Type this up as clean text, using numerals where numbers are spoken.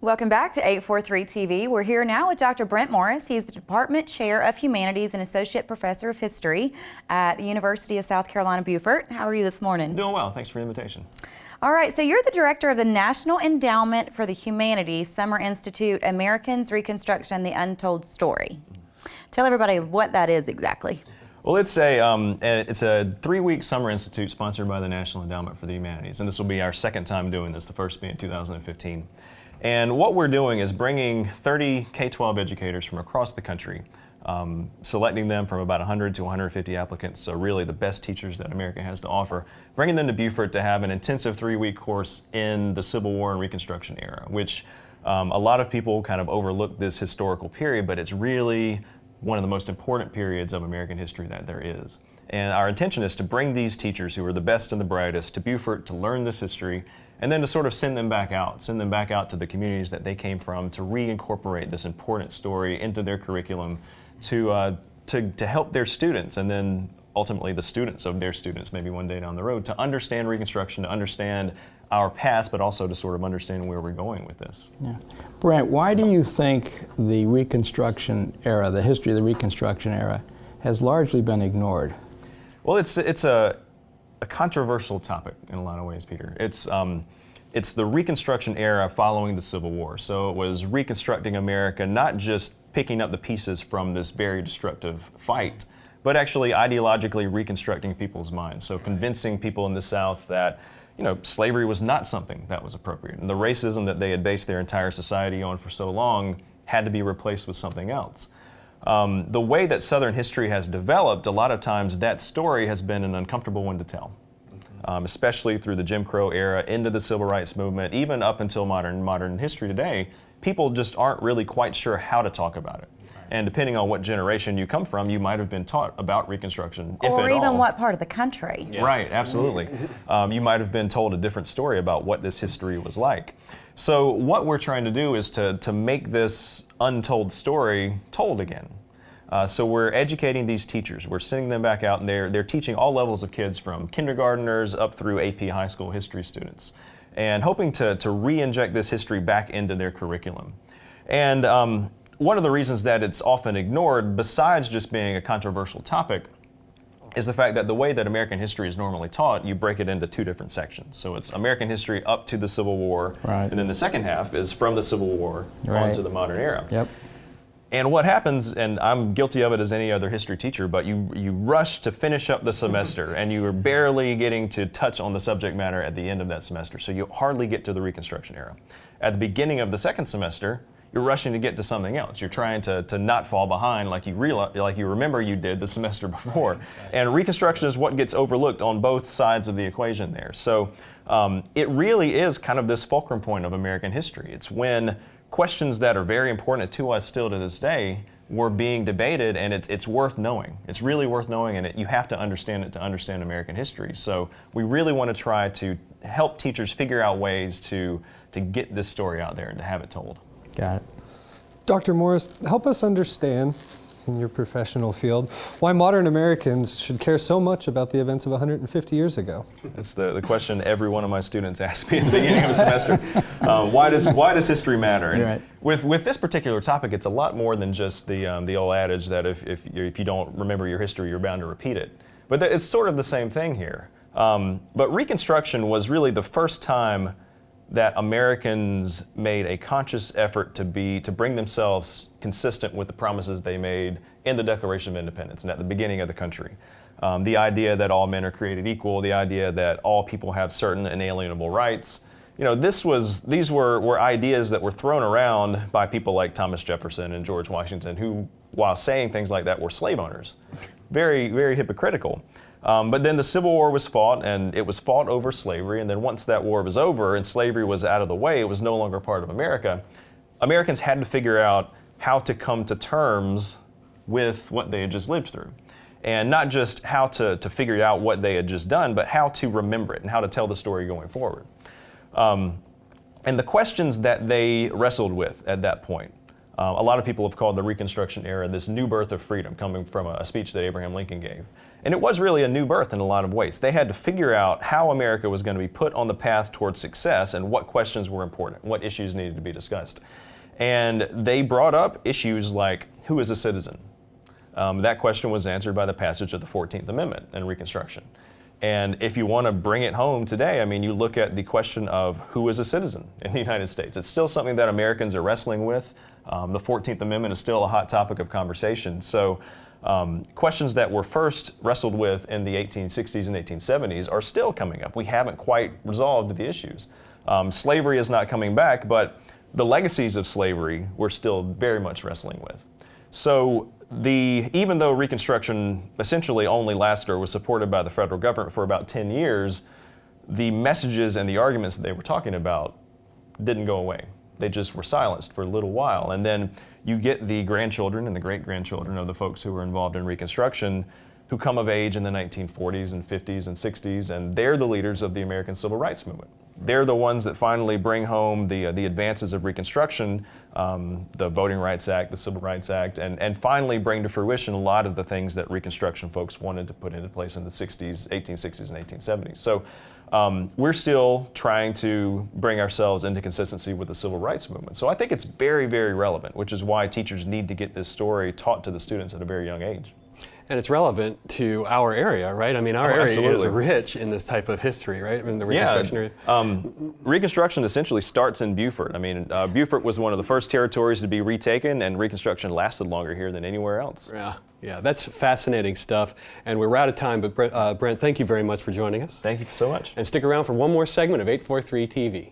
Welcome back to 843 TV. We're here now with Dr. Brent Morris. He's the Department Chair of Humanities and Associate Professor of History at the University of South Carolina, Beaufort. How are you this morning? Doing well. Thanks for the invitation. All right, so you're the Director of the National Endowment for the Humanities Summer Institute, Americans, Reconstruction, the Untold Story. Tell everybody what that is exactly. Well, it's a 3-week summer institute sponsored by the National Endowment for the Humanities, and this will be our second time doing this, the first being 2015. And what we're doing is bringing 30 K-12 educators from across the country, selecting them from about 100 to 150 applicants, so really the best teachers that America has to offer, bringing them to Beaufort to have an intensive 3-week course in the Civil War and Reconstruction era, which a lot of people kind of overlook this historical period, but it's really one of the most important periods of American history that there is. And our intention is to bring these teachers who are the best and the brightest to Beaufort to learn this history, and then to sort of send them back out to the communities that they came from, to reincorporate this important story into their curriculum, to help their students, and then ultimately the students of their students, maybe one day down the road, to understand Reconstruction, to understand our past, but also to sort of understand where we're going with this. Yeah. Brent, why do you think the Reconstruction era, the history of the Reconstruction era, has largely been ignored? Well, it's a controversial topic in a lot of ways, Peter. It's the Reconstruction era following the Civil War. So it was reconstructing America, not just picking up the pieces from this very destructive fight, but actually ideologically reconstructing people's minds. So convincing people in the South that, you know, slavery was not something that was appropriate. And the racism that they had based their entire society on for so long had to be replaced with something else. The way that Southern history has developed, a lot of times that story has been an uncomfortable one to tell, especially through the Jim Crow era, into the Civil Rights Movement, even up until modern history today. People just aren't really quite sure how to talk about it. And depending on what generation you come from, you might have been taught about Reconstruction, if at all. Or even what part of the country. Yeah. Right, absolutely. You might have been told a different story about what this history was like. So what we're trying to do is to make this untold story told again. So we're educating these teachers. We're sending them back out, and they're teaching all levels of kids, from kindergartners up through AP high school history students, and hoping to re-inject this history back into their curriculum. And one of the reasons that it's often ignored, besides just being a controversial topic, is the fact that the way that American history is normally taught, you break it into 2 different sections. So it's American history up to the Civil War, right, and then the second half is from the Civil War on to the modern era. Yep. And what happens, and I'm guilty of it as any other history teacher, but you rush to finish up the semester, and you are barely getting to touch on the subject matter at the end of that semester, so you hardly get to the Reconstruction era. At the beginning of the second semester, you're rushing to get to something else. You're trying to not fall behind like you remember you did the semester before. And Reconstruction is what gets overlooked on both sides of the equation there. So it really is kind of this fulcrum point of American history. It's when questions that are very important to us still to this day were being debated, and it's worth knowing. It's really worth knowing, and you have to understand it to understand American history. So we really want to try to help teachers figure out ways to get this story out there and to have it told. Got it. Dr. Morris, help us understand, in your professional field, why modern Americans should care so much about the events of 150 years ago. That's the question every one of my students asks me at the beginning of the semester. Why does history matter? And right. With this particular topic, it's a lot more than just the old adage that if you don't remember your history, you're bound to repeat it. But it's sort of the same thing here. But Reconstruction was really the first time that Americans made a conscious effort to bring themselves consistent with the promises they made in the Declaration of Independence and at the beginning of the country. The idea that all men are created equal, the idea that all people have certain inalienable rights. You know, these were ideas that were thrown around by people like Thomas Jefferson and George Washington, who, while saying things like that, were slave owners. Very, very hypocritical. But then the Civil War was fought, and it was fought over slavery, and then once that war was over and slavery was out of the way, it was no longer part of America, Americans had to figure out how to come to terms with what they had just lived through. And not just how to figure out what they had just done, but how to remember it and how to tell the story going forward. And the questions that they wrestled with at that point, a lot of people have called the Reconstruction era this new birth of freedom, coming from a speech that Abraham Lincoln gave. And it was really a new birth in a lot of ways. They had to figure out how America was going to be put on the path towards success and what questions were important, what issues needed to be discussed. And they brought up issues like, who is a citizen? That question was answered by the passage of the 14th Amendment and Reconstruction. And if you want to bring it home today, I mean, you look at the question of who is a citizen in the United States. It's still something that Americans are wrestling with. The 14th Amendment is still a hot topic of conversation. So questions that were first wrestled with in the 1860s and 1870s are still coming up. We haven't quite resolved the issues. Slavery is not coming back, but the legacies of slavery we're still very much wrestling with. So even though Reconstruction essentially only lasted or was supported by the federal government for about 10 years, the messages and the arguments that they were talking about didn't go away. They just were silenced for a little while. And then you get the grandchildren and the great-grandchildren of the folks who were involved in Reconstruction who come of age in the 1940s and 50s and 60s, and they're the leaders of the American Civil Rights Movement. They're the ones that finally bring home the advances of Reconstruction, the Voting Rights Act, the Civil Rights Act, and finally bring to fruition a lot of the things that Reconstruction folks wanted to put into place in the 1860s and 1870s. So we're still trying to bring ourselves into consistency with the Civil Rights Movement. So I think it's very, very relevant, which is why teachers need to get this story taught to the students at a very young age. And it's relevant to our area, right? I mean, our area is rich in this type of history, right? In the Reconstruction area. Reconstruction essentially starts in Beaufort. I mean, Beaufort was one of the first territories to be retaken, and Reconstruction lasted longer here than anywhere else. Yeah, that's fascinating stuff. And we're out of time, but Brent, thank you very much for joining us. Thank you so much. And stick around for one more segment of 843 TV.